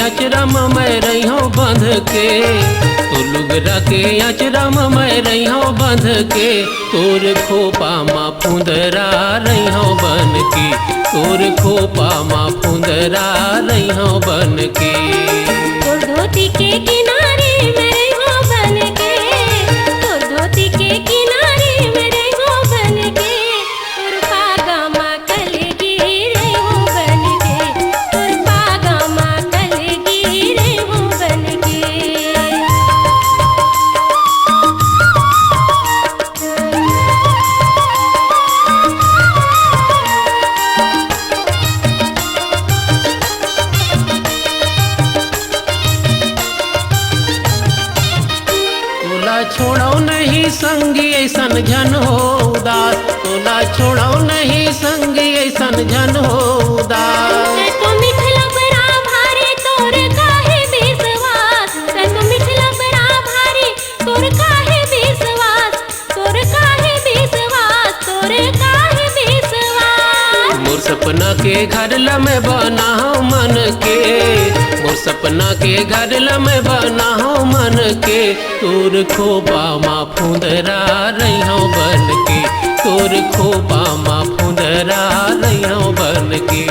अचरम मैं रही हूँ बंध के, तो लुगरा के अचरम मैं रही हूँ बंध के, तोर खोपा माँ फुंदरा रही हूँ बन की, तोर खोपा माँ फुंदरा रही हूँ बन की। तोर धोती के किनारे मैं रही हूँ बन के, तोर धोती के किनारे मैं रही हूँ बन के, तोर पागा माँ कलगी रही हूँ बन के, तोर पागा माँ कलगी रही हूँ बन के। छोड़ो नहीं संगी ऐसन जन हो उदास, तोला छोड़ो नहीं संगी ऐसन जन हो उदास। तो मिठला बड़ा भारी तोर काहे विश्वास, तो मिठला बड़ा भारी तोर काहे विश्वास, तोर काहे विश्वास, तोर काहे विश्वास। मोर सपना के घर लमे बना हो मन के, मोर सपना के घर लमे बना हो मन के, तोर खोपा माँ फुंदरा रही हूँ बन के, तोर खोपा माँ फुंदरा रही हूँ बन के।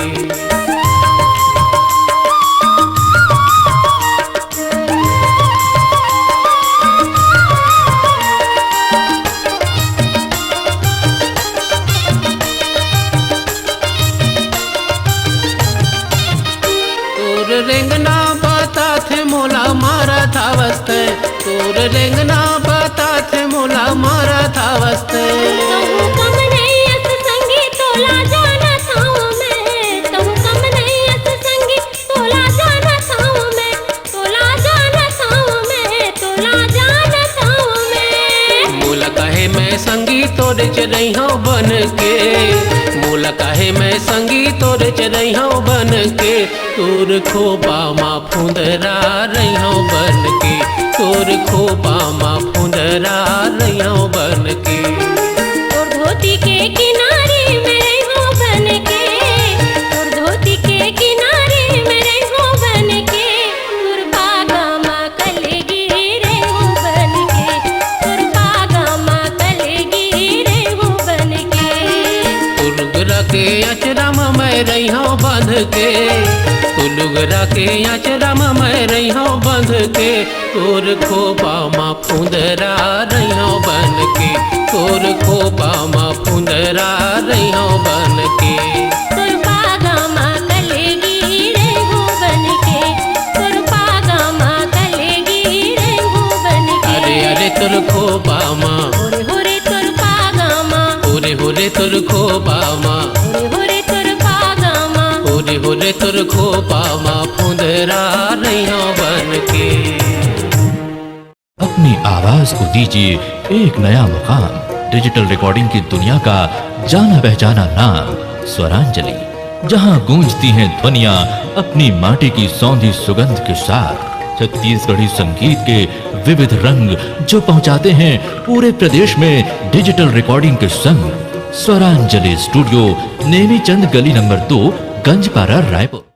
रेंगना बता थे मोला मारा था वस्ते, तोर रेंगना बता थे मोला मारा था वस्ते। तहु कम नहीं अस संगी तोला जाना थाऊं मैं, तहु कम नहीं अस संगी तोला जाना थाऊं मैं, तोला जाना थाऊं मैं, तोला जाना थाऊं मैं। मोला कहे मैं संगी तोरे च रही हूँ बन के, मोला कहे मैं संगी तोरे च रही हूँ बन के, तोर खोपा माँ फुंदरा रही हूँ बन के, तोर खोपा माँ फुंदरा रही हूँ बन के। तोर धोती के किनारे मैं रही हूँ बन के, तोर धोती के किनारे मैं रही हूँ बन के, तोर पागा माँ कलगी रही हूँ बन के, तोर पागा माँ कलगी रही हूँ बन के। तू लुगरा के अचरम मैं रही हूँ बंध के, तू लुगरा के अचरम मैं रही हूँ बंध के, तोर खोपा माँ फुंदरा रही हूँ बन के, तोर खोपा माँ फुंदरा रही हूँ बन के। तोर पागा माँ कलगी रही हूँ बन के, तोर पागा माँ कलगी रही हूँ बन के। अरे अरे तोर खोपा माँ, होरे होरे तोर पागा माँ, होरे होरे तोर खोपा माँ, होरे होरे तोर पागा माँ, होरे होरे तोर खोपा माँ फुंदरा रही हूँ बन के। अपनी आवाज को दीजिए एक नया मुकाम, डिजिटल रिकॉर्डिंग की दुनिया का जाना पहचाना नाम स्वरांजलि, जहां गूंजती हैं ध्वनियां अपनी माटी की सौंधी सुगंध के साथ, छत्तीसगढ़ी संगीत के विविध रंग जो पहुंचाते हैं पूरे प्रदेश में डिजिटल रिकॉर्डिंग के संग। स्वरांजलि स्टूडियो, नेमी चंद गली नंबर 2, गंजपारा, रायपुर।